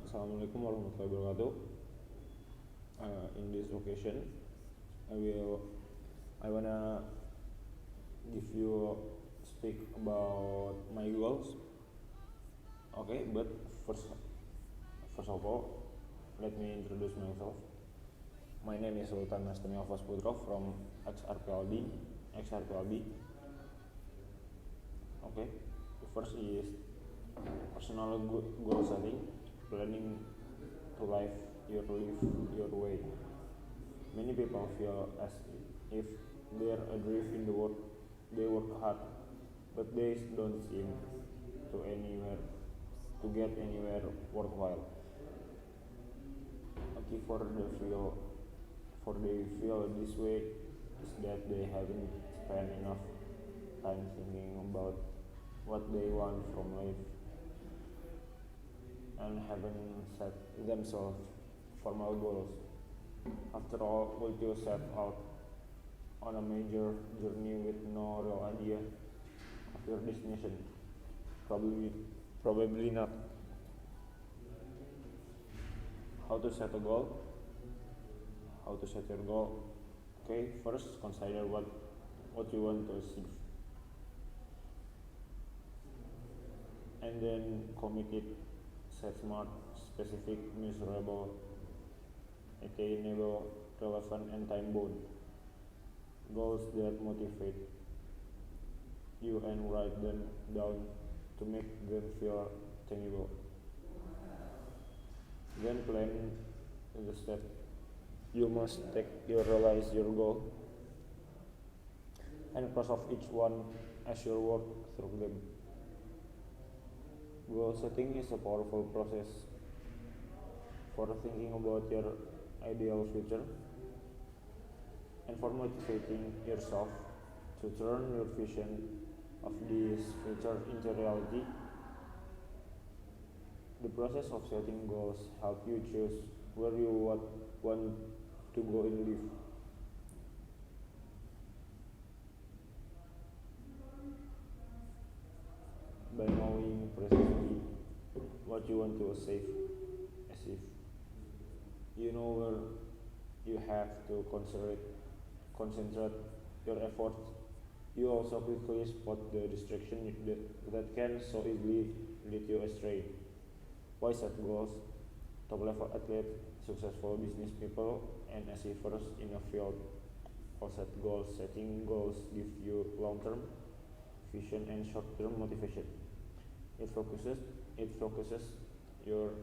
Assalamualaikum warahmatullahi wabarakatuh. In this occasion, I wanna give you speak about my goals. Okay, but first of all, let me introduce myself. My name is Sultan Nastami Alfas Putro from XRPLB. Okay, the first is personal goal setting, planning to live your way. Many people feel as if they are adrift in the work. They work hard, but they don't seem to get anywhere worthwhile. A key for they feel this way is that they haven't spent enough time thinking about what they want from life and haven't set themselves formal goals. After all, will you set out on a major journey with no real idea of your destination? Probably not. How to set a goal? How to set your goal? Okay, first consider what you want to achieve, and then commit it. Set smart, specific, measurable, attainable, relevant, and time-bound goals that motivate you, and write them down to make them feel tangible. Then plan the step you must take to realize your goal, and cross off each one as you work through them. Goal setting is a powerful process for thinking about your ideal future and for motivating yourself to turn your vision of this future into reality. The process of setting goals helps you choose where you want to go in life. By knowing precisely what you want to achieve, you know where you have to concentrate your efforts. You also quickly spot the distraction that can so easily lead you astray. Why set goals? Top level athletes, successful business people, and achievers in a field all set goals. Setting goals give you long-term vision and short-term motivation. It focuses your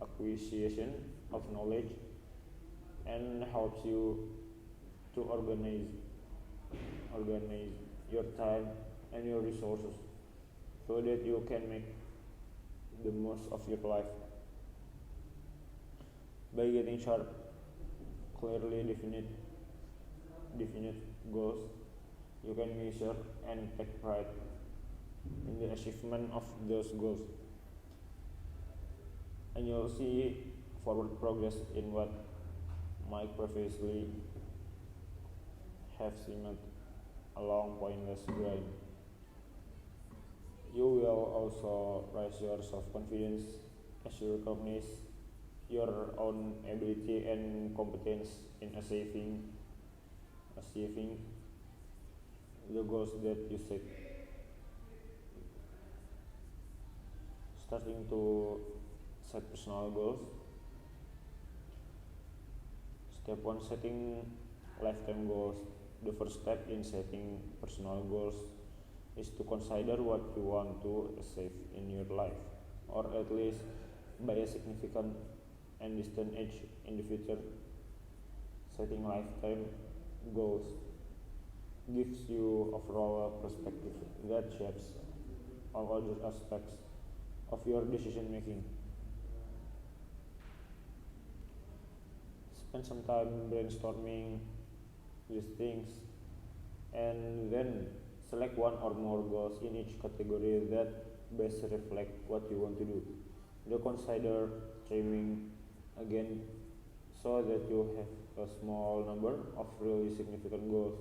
acquisition of knowledge and helps you to organize your time and your resources so that you can make the most of your life. By getting sharp, clearly definite goals, you can measure and take pride in the achievement of those goals, and you'll see forward progress in what might previously have seemed a long pointless grind. You will also raise your self-confidence as you recognize your own ability and competence in achieving the goals that you set. Starting to set personal goals. Step 1, setting lifetime goals. The first step in setting personal goals is to consider what you want to achieve in your life, or at least by a significant and distant age in the future. Setting lifetime goals gives you overall perspective that shapes all other aspects of your decision making. Spend some time brainstorming these things, and then select one or more goals in each category that best reflect what you want to do. Then consider trimming again so that you have a small number of really significant goals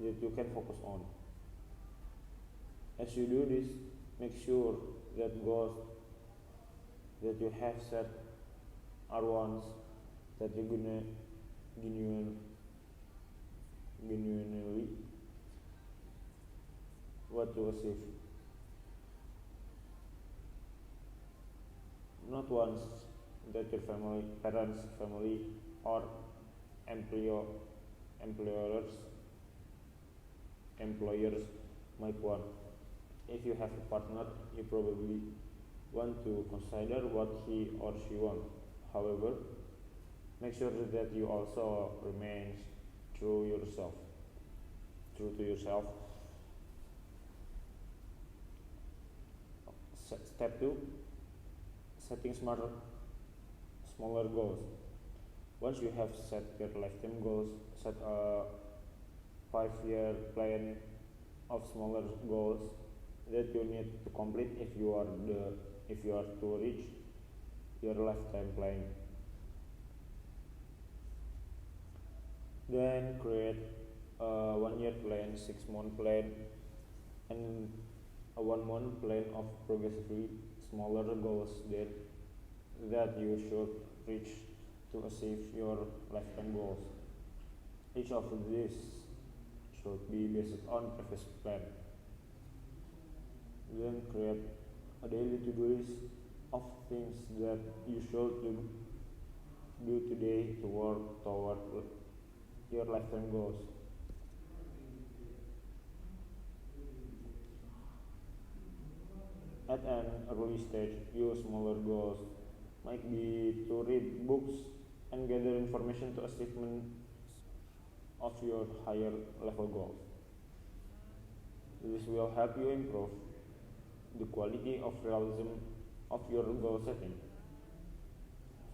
that you can focus on. As you do this, make sure that goals that you have set are ones that you genuinely want to achieve, not ones that your family, parents, family, or employer, employers, employers might want. If you have a partner, you probably want to consider what he or she wants. However, make sure that you also remain true yourself, true to yourself. Step 2, setting smaller goals. Once you have set your lifetime goals, set a 5-year plan of smaller goals that you need to complete if you are to reach your lifetime plan. Then create a 1-year plan, 6-month plan, and a 1-month plan of progressively smaller goals that you should reach to achieve your lifetime goals. Each of these should be based on previous plan. Then create a daily to-do list of things that you should do today to work toward your lifetime goals. At an early stage, your smaller goals might be to read books and gather information to achievement of your higher level goals. This will help you improve the quality of realism of your goal setting.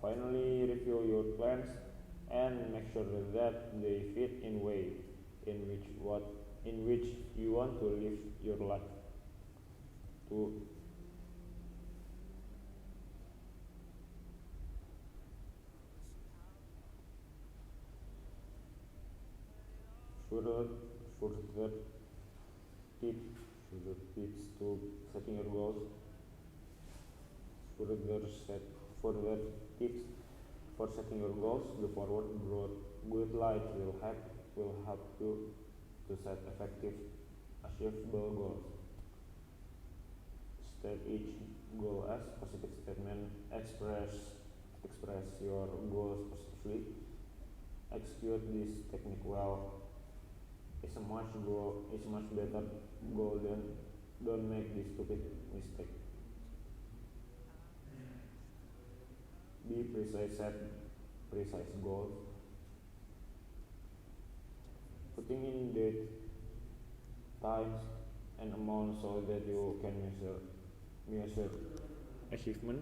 Finally, review your plans and make sure that they fit in way in which you want to live your life. To further further tips further tips to setting your goals. Further tips for setting your goals. The forward good light will help you to set effective, achievable goals. State each goal as positive statement. Express your goals positively. Execute this technique well. It's a much better goal than don't make this stupid mistake. Be precise, set precise goals. Putting in date, times, and amount so that you can measure achievement.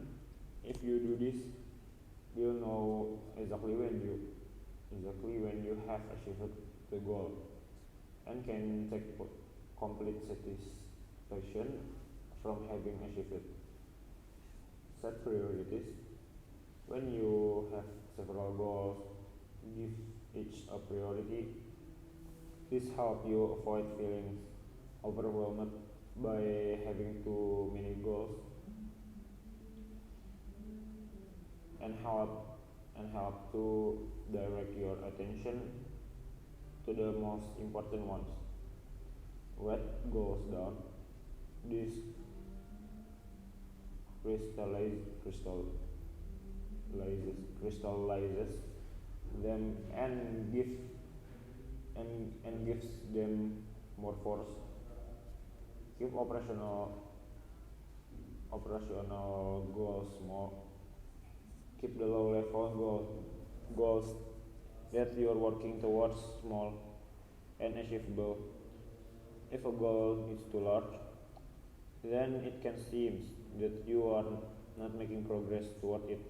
If you do this, you'll know exactly when you have achieved the goal and can take complete satisfaction from having achieved it. Set priorities. When you have several goals, give each a priority. This helps you avoid feeling overwhelmed by having too many goals and help to direct your attention to the most important ones. Write goals down. This crystallizes them and gives them more force. Keep operational goals small. Keep the low level goals that you are working towards small and achievable. If a goal is too large, then it can seem that you are not making progress toward it.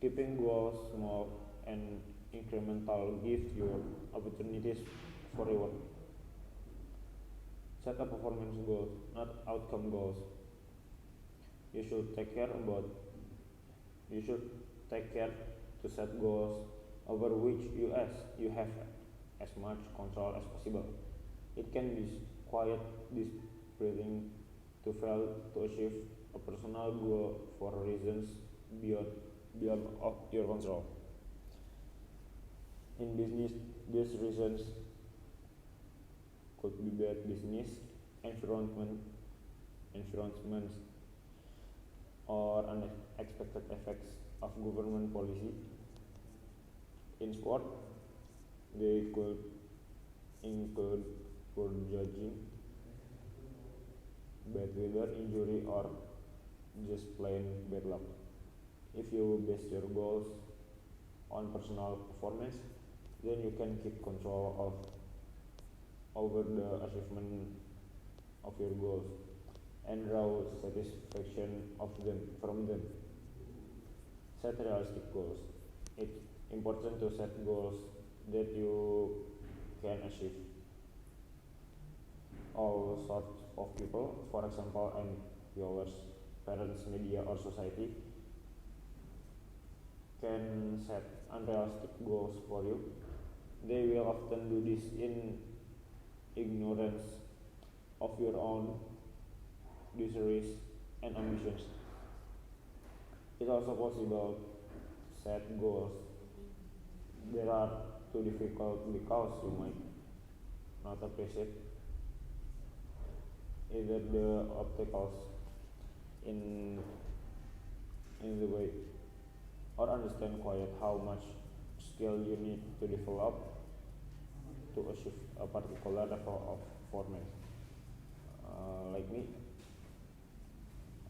Keeping goals small and incremental gives you opportunities for reward. Set a performance goals, not outcome goals. You should take care to set goals over which you have as much control as possible. It can be quite dispiriting to fail to achieve a personal goal for reasons beyond beyond of your control. In business, these reasons could be bad business environments or unexpected effects of government policy. In sport, they could include poor judging, bad weather, injury, or just plain bad luck. If you base your goals on personal performance, then you can keep control of over the achievement of your goals and draw satisfaction of them from them. Set realistic goals. It's important to set goals that you can achieve. All sorts of people, for example, and viewers, parents, media, or society, can set unrealistic goals for you. They will often do this in ignorance of your own desires and ambitions. It's also possible to set goals that are too difficult because you might not appreciate either the obstacles in in the way or understand quite how much skill you need to develop to achieve a particular level of performance. Like me,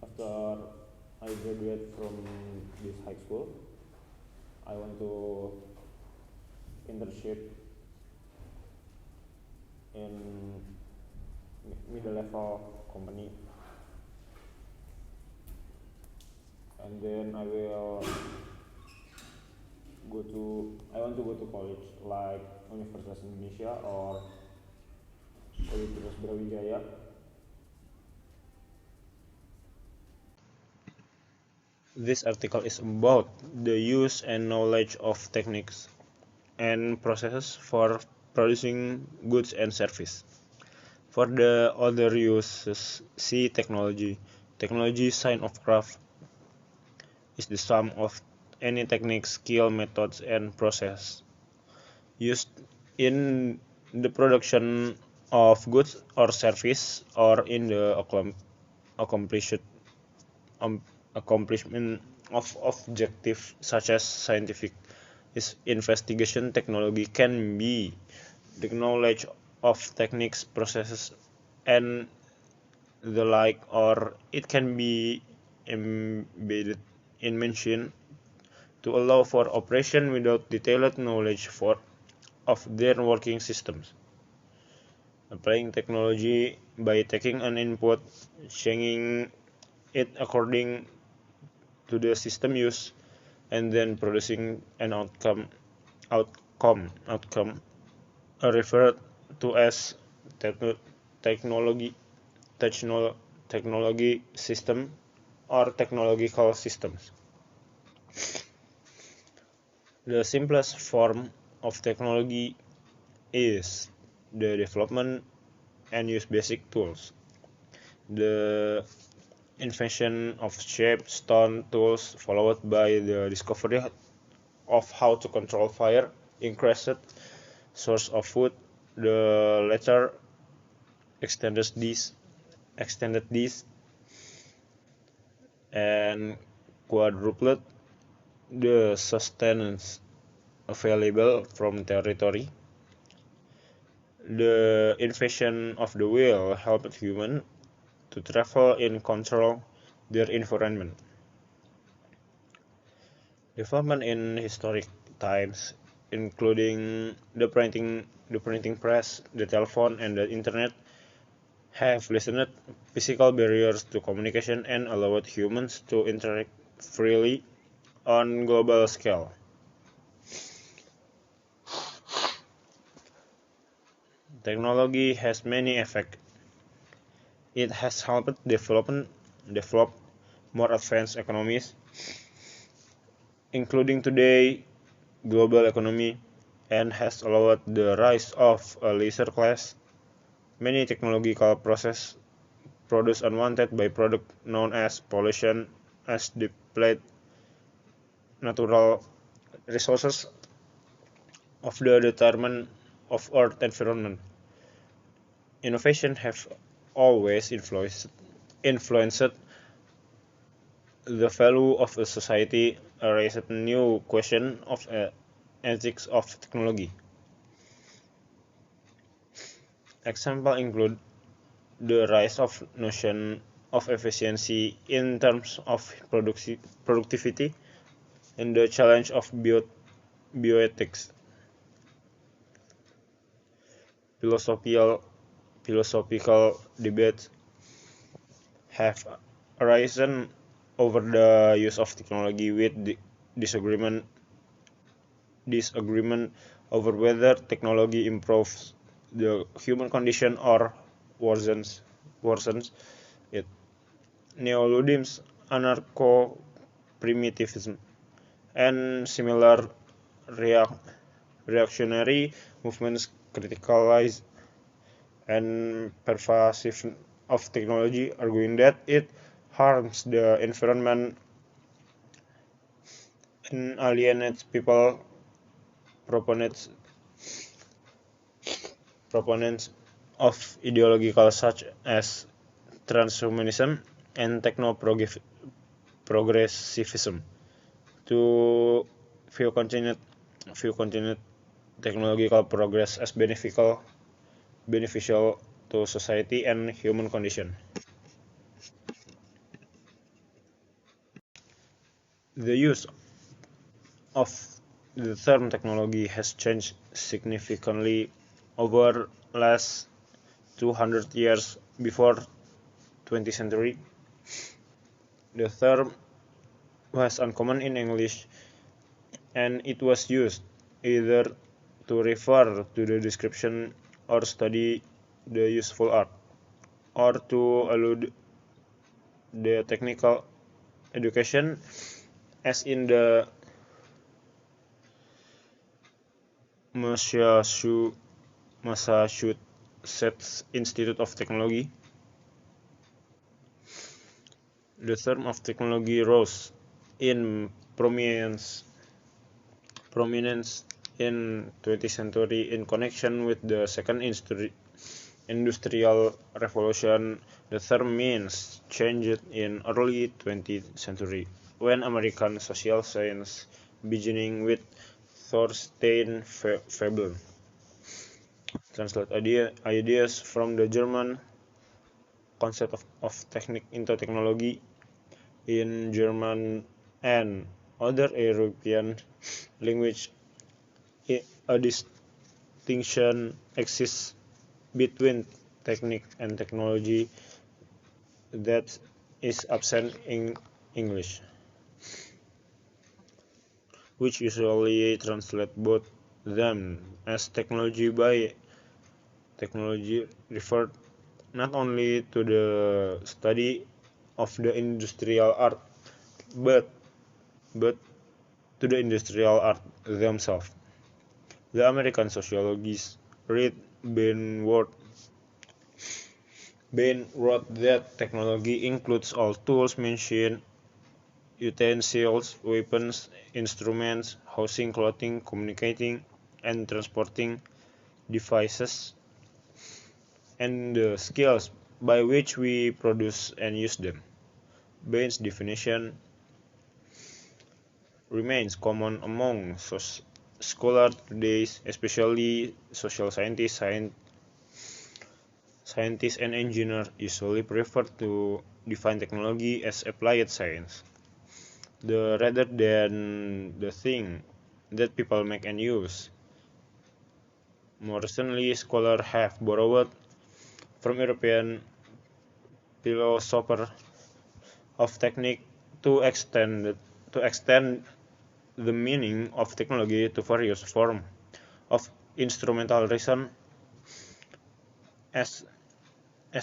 after I graduate from this high school, I want to internship in middle level company, and then I want to go to college like Universitas Indonesia or Universitas Brawijaya. This article is about the use and knowledge of techniques and processes for producing goods and services. For the other uses, see technology. Technology, science of craft, is the sum of any technique, skill, methods, and process used in the production of goods or service or in the accomplishment of objectives such as scientific investigation. Technology can be the knowledge of techniques, processes, and the like, or it can be embedded in machine to allow for operation without detailed knowledge of their working systems. Applying technology by taking an input, changing it according to the system used, and then producing an outcome are referred to as technology system or technological systems. The simplest form of technology is the development and use basic tools. The invention of shape stone tools followed by the discovery of how to control fire, increased source of food. The latter extended this and quadrupled the sustenance available from territory. The invention of the wheel helped humans to travel and control their environment. Development in historic times, including the printing press, the telephone, and the internet, have lessened physical barriers to communication and allowed humans to interact freely on global scale. Technology has many effects. It has helped develop more advanced economies, including today global economy, and has allowed the rise of a leisure class. Many technological processes produce unwanted byproduct known as pollution, as deplete natural resources of the determinant of Earth environment. Innovation have always influenced the value of a society, raised new question of ethics of technology. Examples include the rise of notion of efficiency in terms of productivity and the challenge of bioethics. Philosophical debates have arisen over the use of technology with disagreement over whether technology improves the human condition or worsens it. Neoluddism, anarcho-primitivism, and similar reac- reactionary movements criticized and pervasive of technology, arguing that it harms the environment and alienates people. Proponents proponents of ideological such as transhumanism and techno-progressivism to view continued technological progress as beneficial to society and human condition. The use of the term technology has changed significantly over last 200 years. Before 20th century, the term was uncommon in English, and it was used either to refer to the description or study the useful art, or to allude the technical education, as in the Massachusetts Institute of Technology. The term of technology rose in prominence in 20th century in connection with the second industrial revolution. The term means changed in early 20th century when American social science, beginning with Thorstein Veblen, translate ideas from the German concept of technique into technology in German and other European languages. A distinction exists between technique and technology that is absent in English, which usually translate both them as technology. By technology referred not only to the study of the industrial art, but to the industrial art themselves. The American sociologist Reed Bain wrote that technology includes all tools, machines, utensils, weapons, instruments, housing, clothing, communicating, and transporting devices, and the skills by which we produce and use them. Bain's definition remains common among scholars today, especially social scientists and engineers usually prefer to define technology as applied science, rather than the thing that people make and use. More recently, scholars have borrowed from European philosophers of technique to extend the meaning of technology to various forms of instrumental reason, as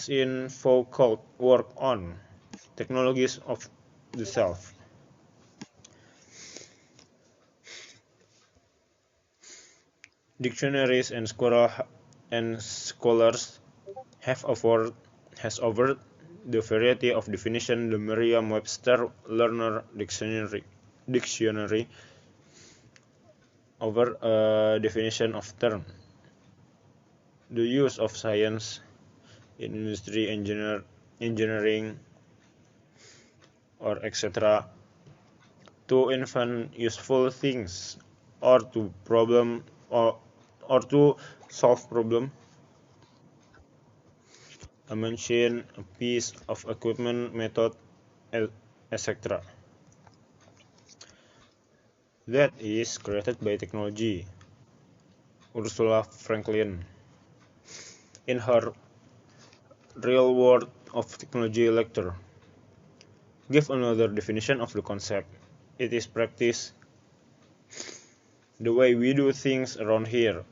in Foucault work on technologies of the self. Dictionaries and scholars have offered the variety of definition the Merriam-Webster Learner Dictionary over a definition of term. The use of science in industry, engineering, or etc. to invent useful things or to to solve problem. A machine, a piece of equipment, method, etc. That is created by technology. Ursula Franklin, in her Real World of Technology lecture, gave another definition of the concept. It is practice, the way we do things around here.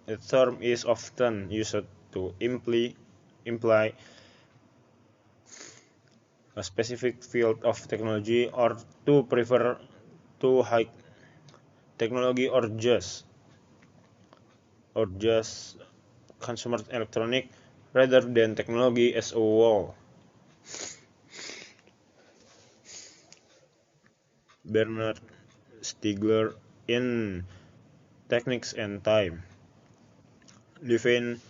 The term is often used to imply a specific field of technology or to refer to high technology or just consumer electronic rather than technology as a whole. Bernard Stiegler in Techniques and Time defines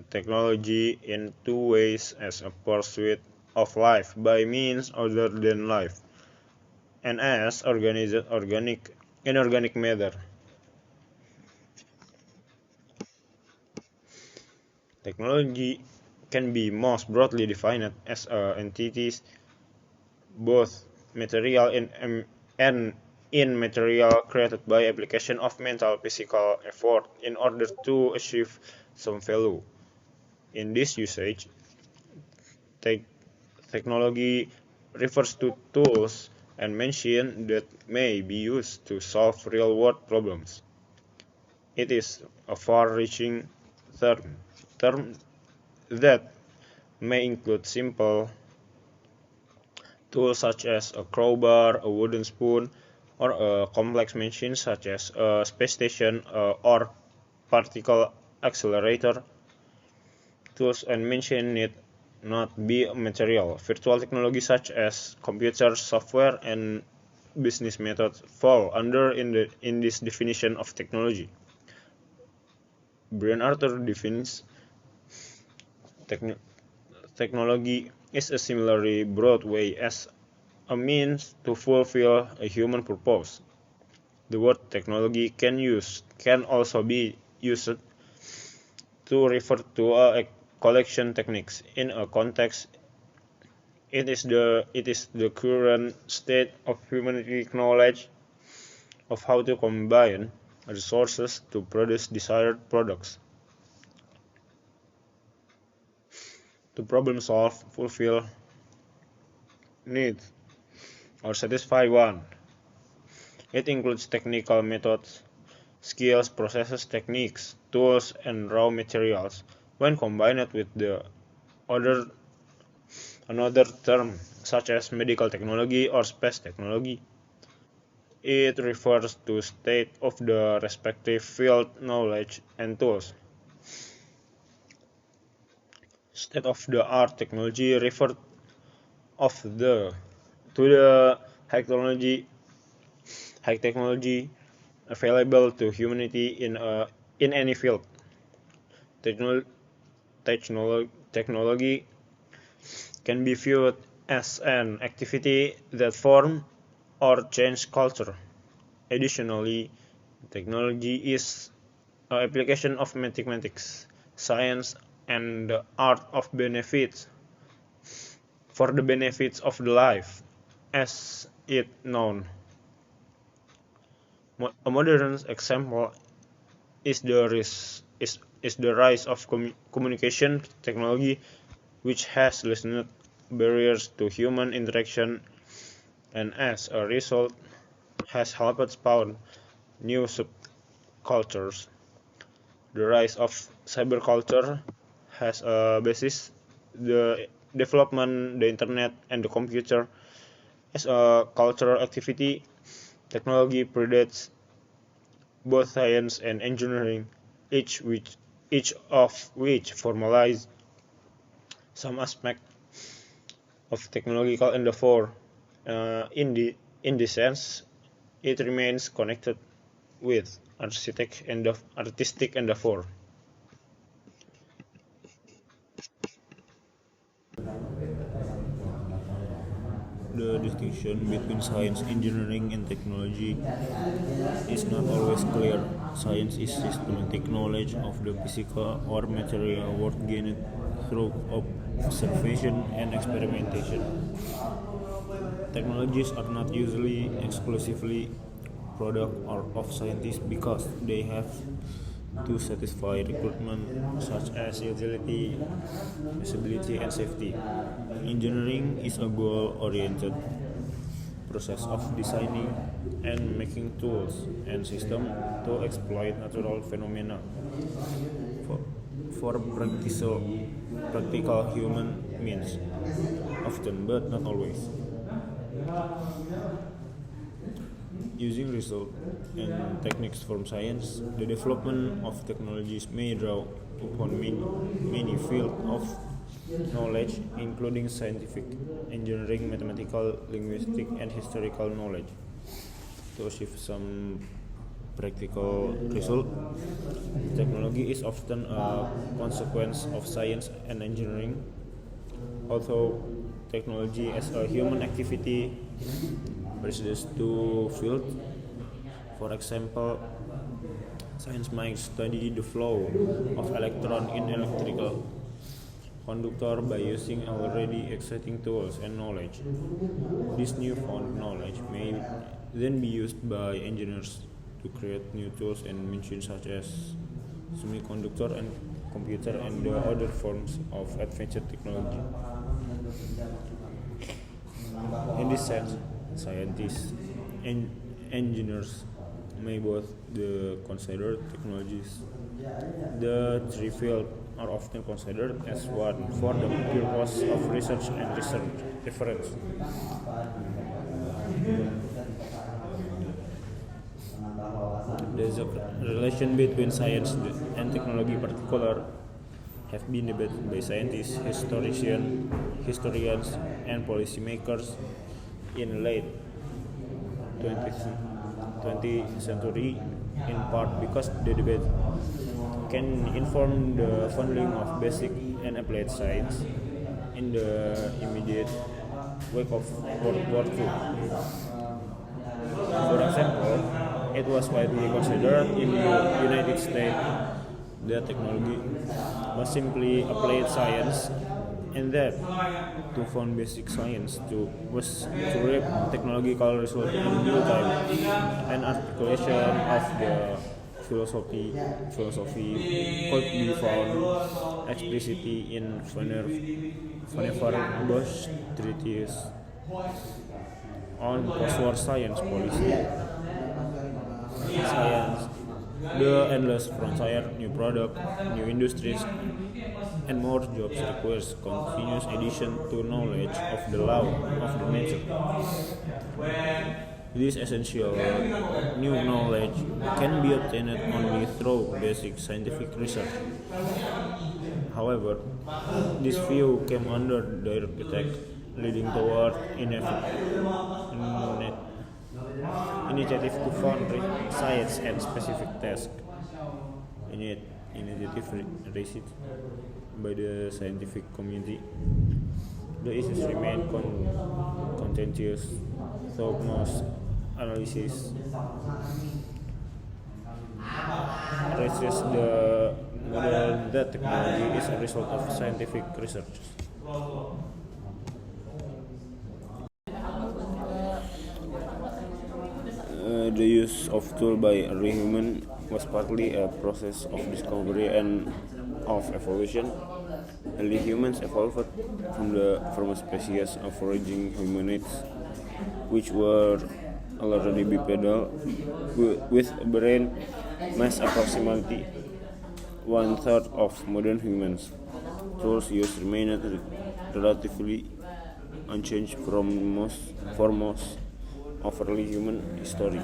technology in two ways: as a pursuit of life by means other than life, and as inorganic matter. Technology can be most broadly defined as entities, both material and immaterial, created by application of mental physical effort in order to achieve some value. In this usage, technology refers to tools and machines that may be used to solve real-world problems. It is a far-reaching term that may include simple tools such as a crowbar, a wooden spoon, or a complex machine such as a space station or particle accelerator. Tools and machines need not be material. Virtual technology such as computers, software, and business methods fall under in this definition of technology. Brian Arthur defines technology is a similarly broad way as a means to fulfill a human purpose. The word technology can also be used to refer to a collection techniques. In a context, it is the current state of humanity knowledge of how to combine resources to produce desired products. To problem solve, fulfill needs, or satisfy one. It includes technical methods, skills, processes, techniques, tools, and raw materials. When combined with another term, such as medical technology or space technology, it refers to state of the respective field knowledge and tools. State-of-the-art technology refers to the high technology available to humanity in any field. Technology can be viewed as an activity that forms or changes culture. Additionally, technology is an application of mathematics, science, and the art of benefits for the benefits of the life as it known. A modern example is the rise of communication technology, which has lessened barriers to human interaction and as a result has helped spawn new subcultures. The rise of cyberculture has a basis the development the internet and the computer as a cultural activity. Technology predates both science and engineering, each of which formalize some aspect of technological endeavor. In this sense, it remains connected with artistic endeavor. The distinction between science, engineering, and technology is not always clear. Science is systematic knowledge of the physical or material world gained through observation and experimentation. Technologies are not usually exclusively product or of scientists because they have to satisfy requirements such as utility, usability, and safety. Engineering is a goal-oriented process of designing and making tools and systems to exploit natural phenomena for, for practical human means, often but not always. Using results and techniques from science, the development of technologies may draw upon many fields of knowledge, including scientific, engineering, mathematical, linguistic, and historical knowledge. To achieve some practical result, technology is often a consequence of science and engineering, although technology as a human activity versus two fields. For example, science might study the flow of electrons in electrical conductor by using already existing tools and knowledge. This newfound knowledge may then be used by engineers to create new tools and machines such as semiconductor and computer and the other forms of advanced technology. In this sense, scientists and engineers may both the considered technologies. The three fields are often considered as one for the purpose of research and research reference. The relation between science and technology in particular have been debated by scientists, historians, and policymakers in late 20th century, in part because the debate can inform the funding of basic and applied science in the immediate wake of World War II. For example, it was widely considered in the United States that technology was simply applied science and that to fund basic science was to reap technological results in due time. An articulation of the philosophy could be found explicitly in Vannevar Bush treatise on post-war science policy. Science, the endless frontier, new product, new industries, and more jobs requires continuous addition to knowledge of the law of the nature. This essential new knowledge can be obtained only through basic scientific research. However, this view came under direct attack, leading toward initiative to fund science and specific tasks. Initiative raised by the scientific community. The issues remain contentious, though most analysis raises the model that technology is a result of scientific research. The use of tools by early humans was partly a process of discovery and of evolution. Early humans evolved from a species of foraging hominids, which were already bipedal, with a brain mass approximately one-third of modern humans. Tools used remained relatively unchanged for most of early human history.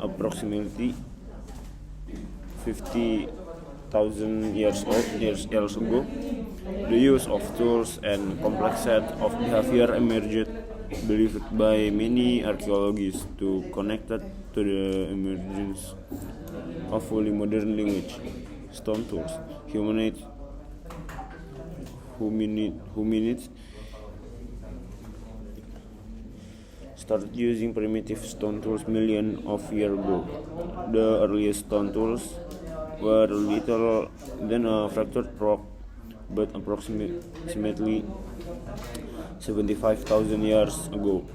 Approximately 50 years ago, the use of tools and complex set of behavior emerged, believed by many archaeologists to connected to the emergence of fully modern language. Stone tools. Hominids started using primitive stone tools millions of years ago. The earliest stone tools were little than a fractured rock, but approximately 75,000 years ago.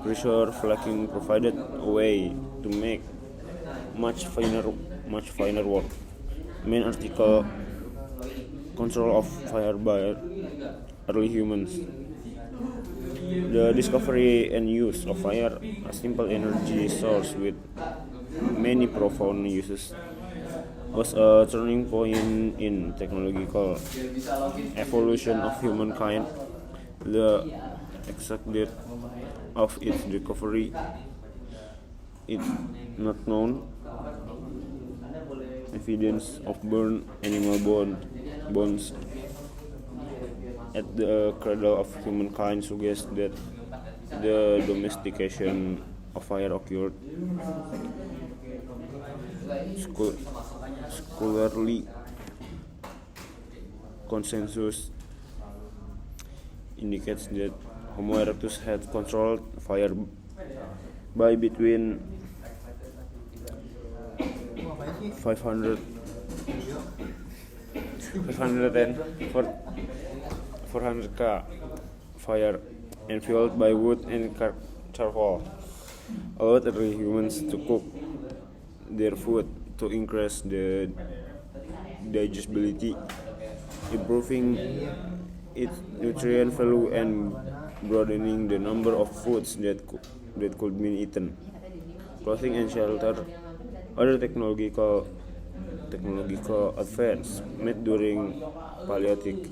Pressure flaking provided a way to make much finer work. Main article: control of fire by early humans. The discovery and use of fire, a simple energy source with many profound uses, was a turning point in technological evolution of humankind. The exact date of its discovery is not known. Evidence of burned animal bones at the cradle of humankind suggests that the domestication of fire occurred. Scholarly consensus indicates that Homo erectus had controlled fire by between 500 and 400 k fire and fueled by wood and charcoal allowed early humans to cook their food to increase the digestibility, improving its nutrient value and broadening the number of foods that could be eaten. Clothing and shelter. Other technological advance made during Paleolithic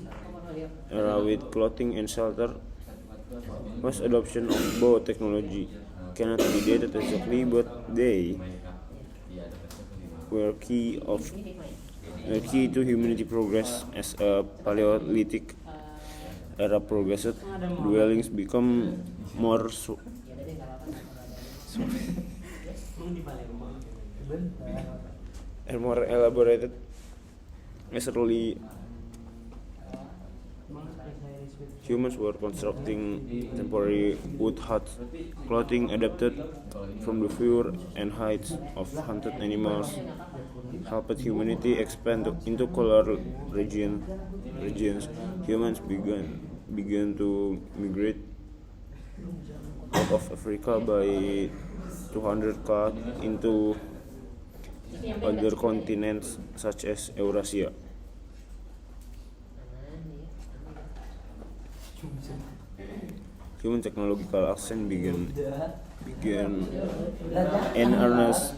era with clothing and shelter was adoption of both technology cannot be dated exactly, but they were key to humanity progress. As a Paleolithic era progressed, dwellings become more and more elaborated. As early humans were constructing temporary wood huts. Clothing adapted from the fur and hides of hunted animals helped humanity expand into colder regions. Humans began to migrate out of Africa by 200 into other continents such as Eurasia. Human technological ascent began in earnest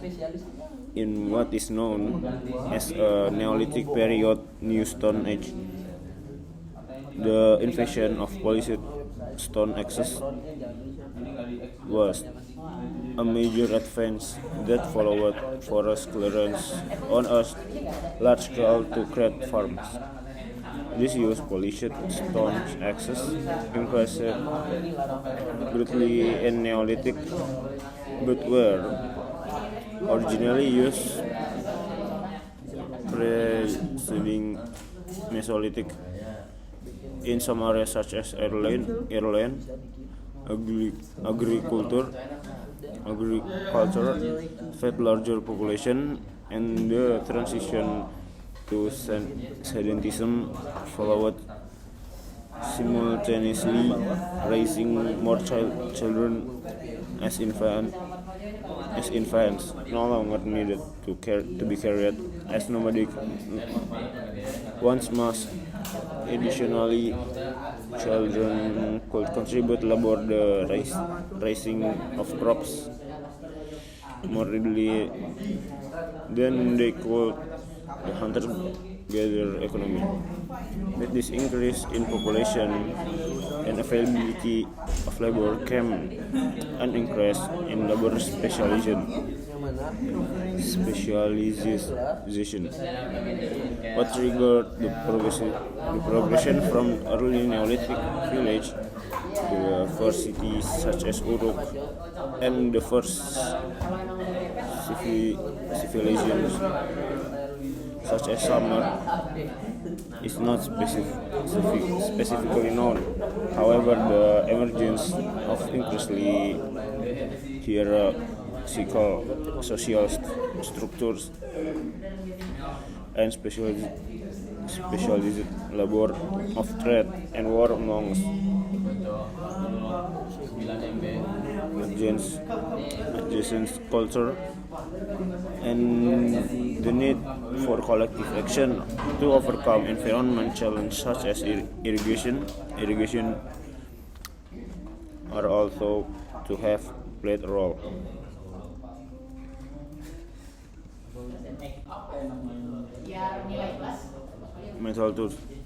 in what is known as a Neolithic period, New Stone Age. The invention of polished stone axes was a major advance that followed forest clearance on a large scale to create farms. This used polished stone axes increased greatly in Neolithic, but were originally used preceding Mesolithic. In some areas such as Ireland, agriculture fed larger population, and the transition to sedentism followed, simultaneously raising more children as infants no longer needed to be carried as nomadic once mass. Additionally, children could contribute labor the raising of crops more readily than they could the hunter-gatherer economy. With this increase in population and availability of labor came an increase in labor specialization. What triggered the progression from early Neolithic village to the first cities such as Uruk and the first civilizations such as Sumer is not specifically known. However, the emergence of increasingly hierarchical social structures and specialized labor of trade and war amongst adjacent culture and the need for collective action to overcome environment challenges such as irrigation are also to have played a role.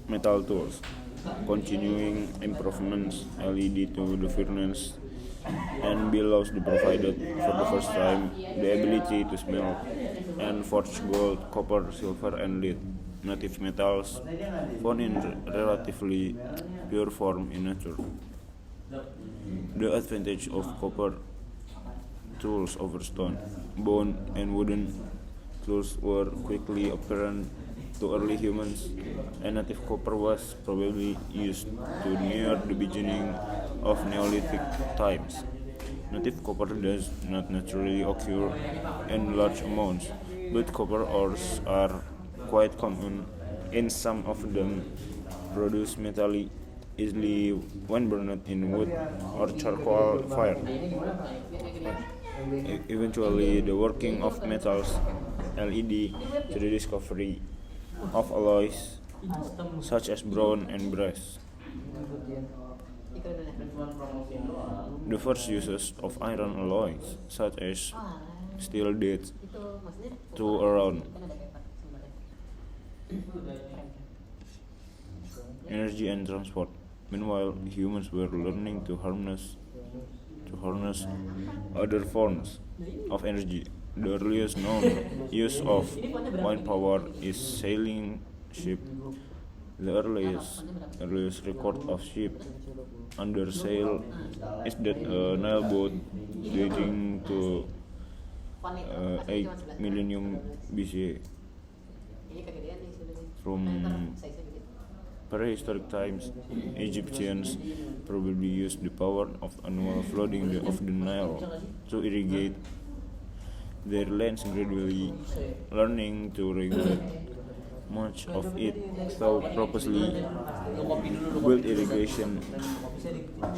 Metal tools, continuing improvements led to the furnace and bellows provided for the first time the ability to smelt and forge gold, copper, silver, and lead, native metals found in relatively pure form in nature. The advantage of copper tools over stone, bone, and wooden tools were quickly apparent to early humans, and native copper was probably used to near the beginning of Neolithic times. Native copper does not naturally occur in large amounts, but copper ores are quite common, and some of them produce metal easily when burned in wood or charcoal fire. Eventually, the working of metals led to the discovery of alloys such as bronze and brass. The first uses of iron alloys, such as steel, dates to around energy and transport. Meanwhile, humans were learning to harness other forms of energy. The earliest known use of wind power is sailing ship. The earliest record of ship under sail is that a Nile boat dating to 8 millennium BC. From prehistoric times, Egyptians probably used the power of annual flooding of the Nile to irrigate their lands, gradually learning to regulate much of it through purposely built irrigation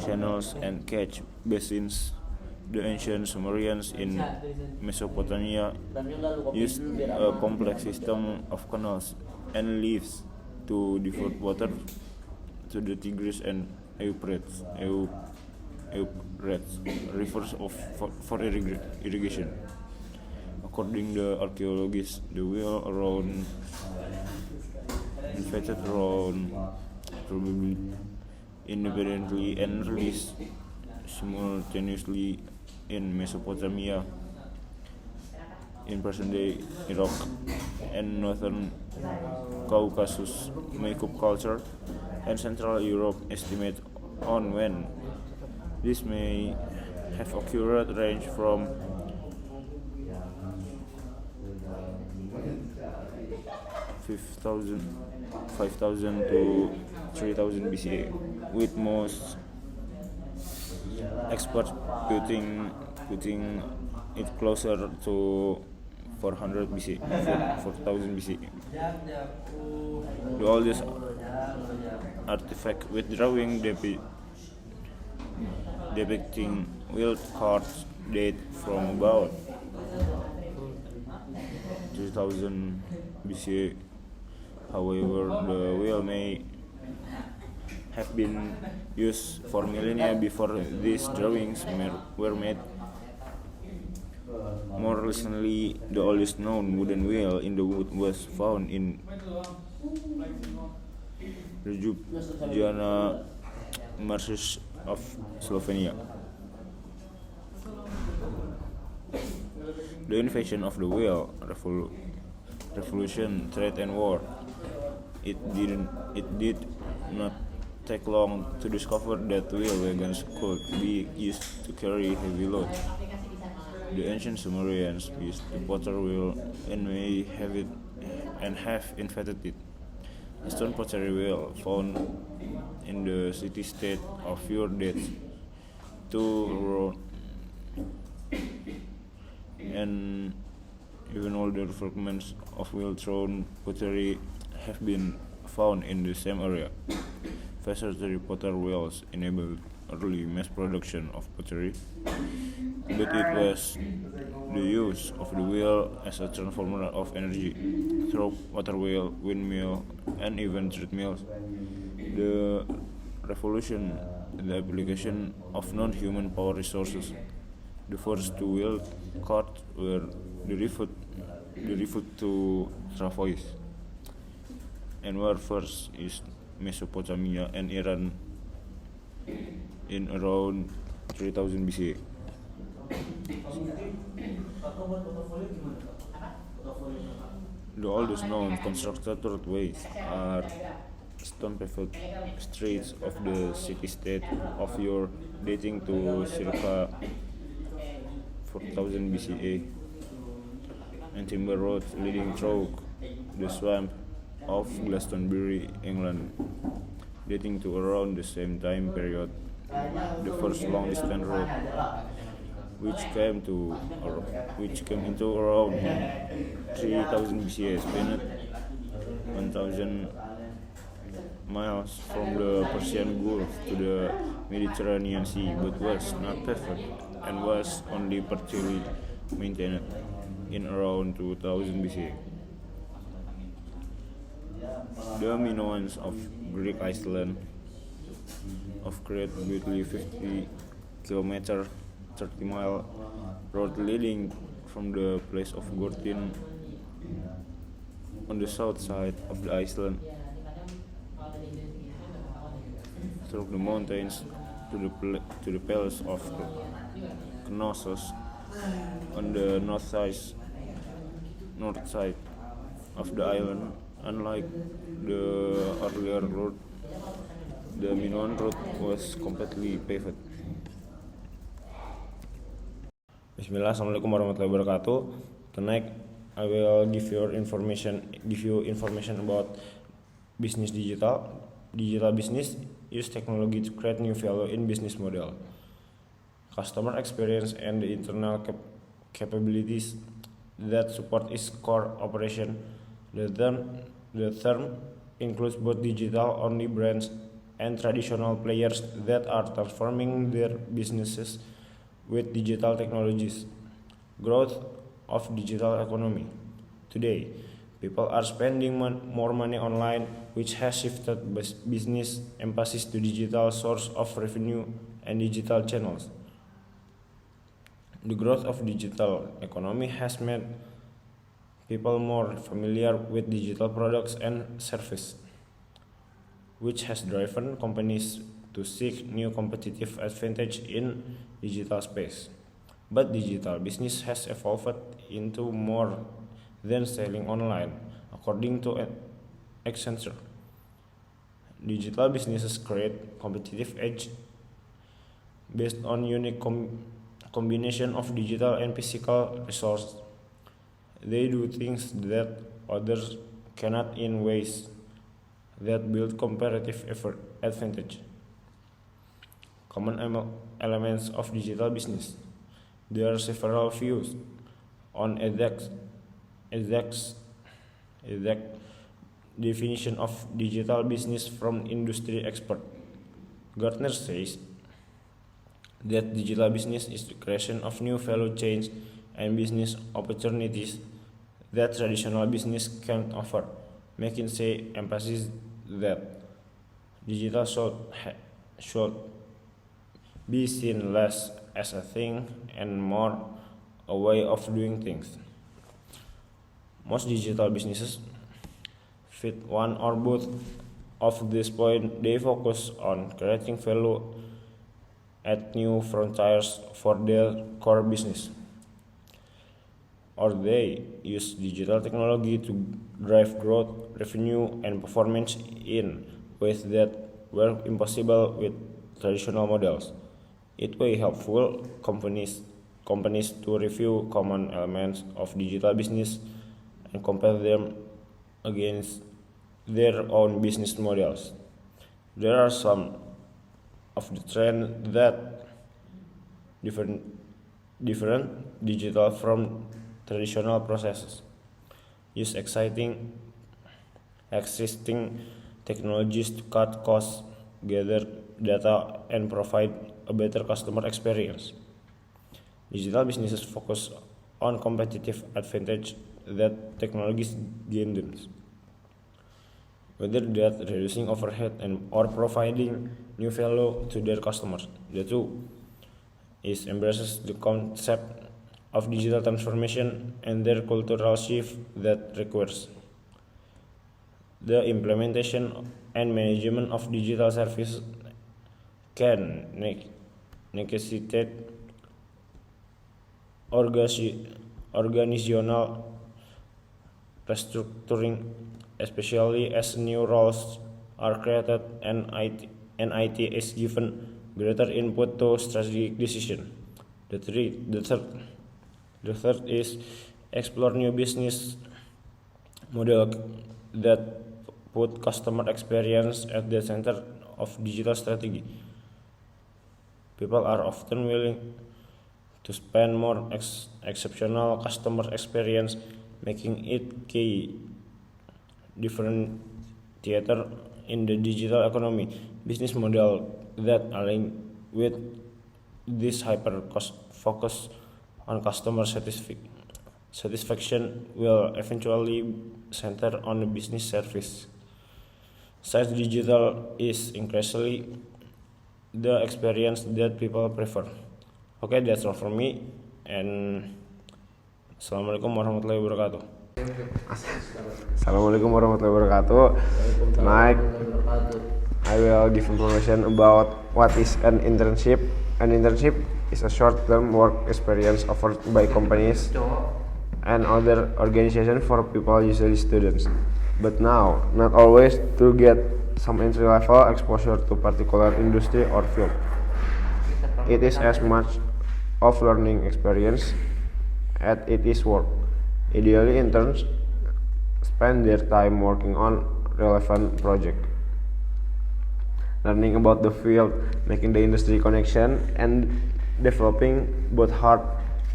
channels and catch basins. The ancient Sumerians in Mesopotamia used a complex system of canals and levees to divert water to the Tigris and Euphrates rivers for irrigation. According to archaeologists, the wheel around inflated around probably independently and released simultaneously in Mesopotamia, in present-day Iraq and northern Caucasus, Makeup culture, and Central Europe. Estimate on when this may have occurred range from 5,000 to 3,000 BCE, with most experts putting it closer to 400 BC, 4,000 BC. The oldest artifact with drawing depicting wheeled carts date from about 2000 BC. However, the wheel may have been used for millennia before these drawings were made. More recently, the oldest known wooden wheel in the wood was found in Ljubljana Marseille of Slovenia. The invention of the wheel, revolution, trade and war. It did not take long to discover that wheel wagons could be used to carry heavy loads. The ancient Sumerians used the potter wheel and may have invented it. A stone pottery wheel found in the city-state of Ur dates to around, and even older fragments of wheel-thrown pottery have been found in the same area. Faster potter wheels enabled early mass production of pottery, but it was the use of the wheel as a transformer of energy through water wheel, windmill, and even treadmills. The revolution, the application of non-human power resources. The first two-wheeled carts were derived to travois, and were first used Mesopotamia and Iran in around 3000 BC. The oldest known constructed roadways are stone-paved streets of the city-state of Ur, dating to circa 4000 BCE, and timber roads leading through the swamp of Glastonbury, England, dating to around the same time period. The first long-distance road, which came into around 3000 BCE, spanned 1000 miles from the Persian Gulf to the Mediterranean Sea, but was not perfect and was only partially maintained in around 2000 BCE. The Minoans of Greek Iceland of Crete built 50 km 30-mile road leading from the place of Gortyn on the south side of the island through the mountains to the palace of Knossos on the north side of the island. Unlike the earlier route, the Minoan route was completely paved. Bismillah, Assalamualaikum warahmatullahi wabarakatuh. Tonight I will give you information about business digital. Digital business use technology to create new value in business model, customer experience, and the internal capabilities that support its core operation. The term includes both digital-only brands and traditional players that are transforming their businesses with digital technologies. Growth of digital economy. Today, people are spending more money online, which has shifted business emphasis to digital source of revenue and digital channels. The growth of digital economy has made people more familiar with digital products and services, which has driven companies to seek new competitive advantage in digital space. But digital business has evolved into more than selling online, according to Accenture. Digital businesses create competitive edge based on unique combination of digital and physical resources. They do things that others cannot in ways that build comparative advantage. Common elements of digital business. There are several views on exact definition of digital business from industry expert. Gartner says that digital business is the creation of new value chains and business opportunities that traditional business can't offer, making emphasis that digital should be seen less as a thing and more a way of doing things. Most digital businesses fit one or both of this point, they focus on creating value at new frontiers for their core business, or they use digital technology to drive growth, revenue, and performance in ways that were impossible with traditional models. It will helpful companies to review common elements of digital business and compare them against their own business models. There are some of the trends that different different digital from traditional processes. Use exciting existing technologies to cut costs, gather data, and provide a better customer experience. Digital businesses focus on competitive advantage that technologies gain them, whether that reducing overhead and or providing new value to their customers. The two is embraces the concept of digital transformation and their cultural shift that requires the implementation and management of digital services can necessitate organizational restructuring, especially as new roles are created and IT is given greater input to strategic decision. The, three, the, third, the third is explore new business model that put customer experience at the center of digital strategy. People are often willing to spend more exceptional customer experience, making it key differentiator in the digital economy. Business model that align with this hyper focus on customer satisfaction will eventually center on the business service. Since digital is increasingly the experience that people prefer. Okay, that's all from me, and Assalamualaikum warahmatullahi wabarakatuh. Assalamualaikum warahmatullahi wabarakatuh. Tonight, I will give information about what is an internship. An internship is a short-term work experience offered by companies and other organizations for people, usually students. But now, not always, to get some entry-level exposure to particular industry or field. It is as much of learning experience as it is work. Ideally, interns spend their time working on relevant project, learning about the field, making the industry connection, and developing both hard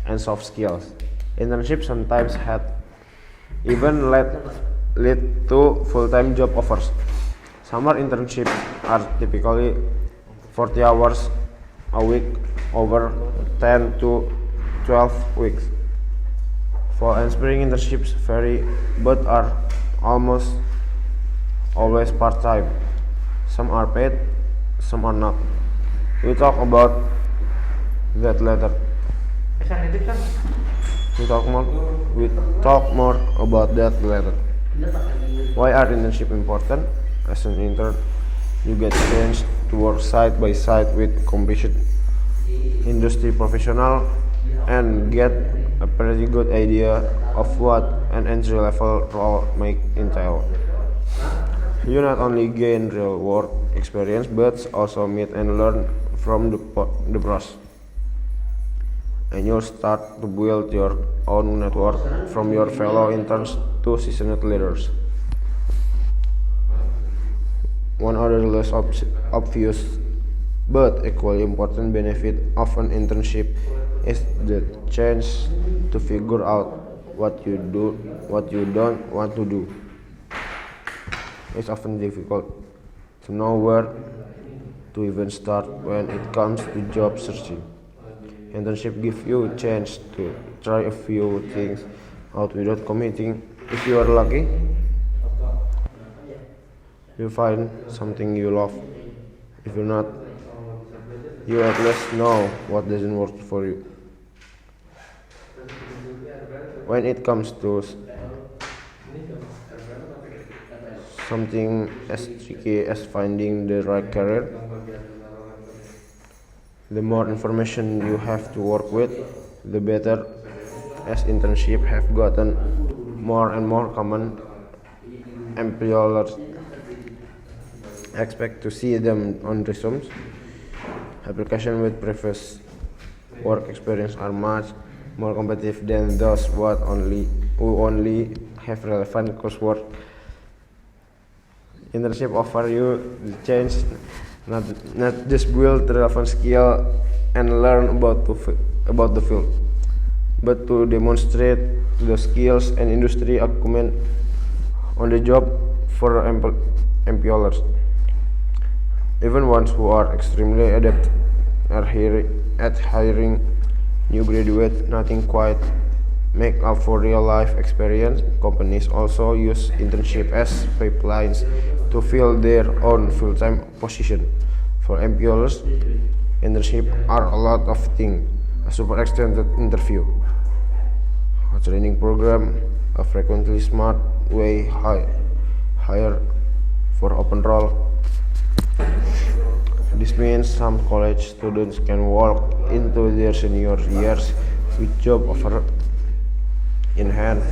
and soft skills. Internships sometimes had even lead to full-time job offers. Summer internships are typically 40 hours a week over 10 to 12 weeks. Fall and spring internships vary but are almost always part-time. Some are paid, some are not. We talk about that later. We talk more about that later. Why are internships important? As an intern, you get a chance to work side by side with competent industry professional and get a pretty good idea of what an entry-level role may entail. You not only gain real work experience but also meet and learn from the pros. And you'll start to build your own network from your fellow interns to seasoned leaders. One other less obvious but equally important benefit of an internship is the chance to figure out what you don't want to do. It's often difficult to know where to even start when it comes to job searching. Internship gives you a chance to try a few things out without committing. If you are lucky, you find something you love. If you're not, you at least know what doesn't work for you. When it comes to something as tricky as finding the right career. The more information you have to work with, the better, as internships have gotten more and more common. Employers expect to see them on resumes. Applications with previous work experience are much more competitive than those who only have relevant coursework. Internship offer you the chance not just build relevant skill and learn about the field, but to demonstrate the skills and industry acumen on the job for employers. Even ones who are extremely adept at hiring new graduates, nothing quite make up for real life experience. Companies also use internship as pipelines to fill their own full-time position. For employers, internship are a lot of things: a super extended interview, a training program, a frequently smart way hire for open role. This means some college students can walk into their senior years with job offer in hand,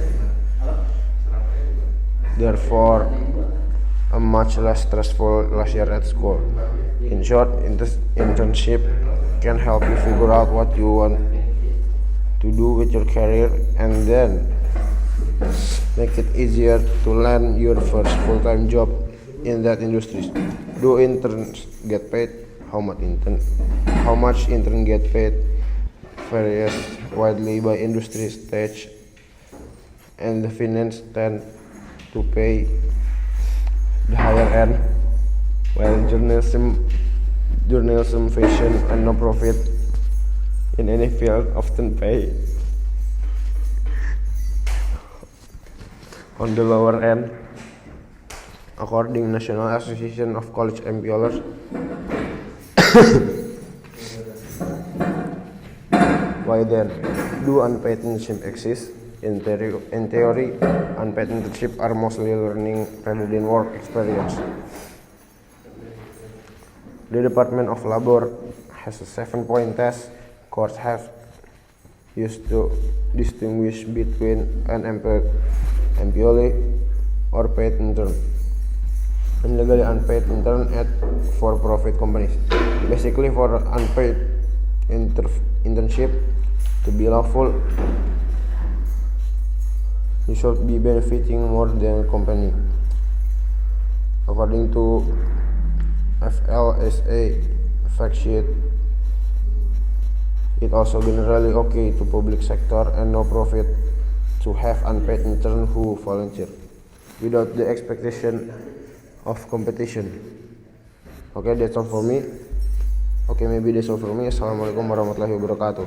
therefore a much less stressful last year at school. In short, internship can help you figure out what you want to do with your career and then make it easier to land your first full-time job in that industry. Do interns get paid? How much intern get paid varies widely by industry stage, and the finance tend to pay the higher end, while journalism, fashion, and non-profit in any field often pay on the lower end. According National Association of College Employers, why then do unpaid internships exist? In theory, unpaid internships are mostly learning rather than work experience. The Department of Labor has a 7-point test courts have used to distinguish between an employee or paid intern and legally unpaid intern at for-profit companies. Basically, for unpaid internship to be lawful, you should be benefiting more than a company. According to FLSA fact sheet, it also generally okay to public sector and no profit to have unpaid intern who volunteer without the expectation of competition. Okay, that's all for me. Assalamualaikum warahmatullahi wabarakatuh.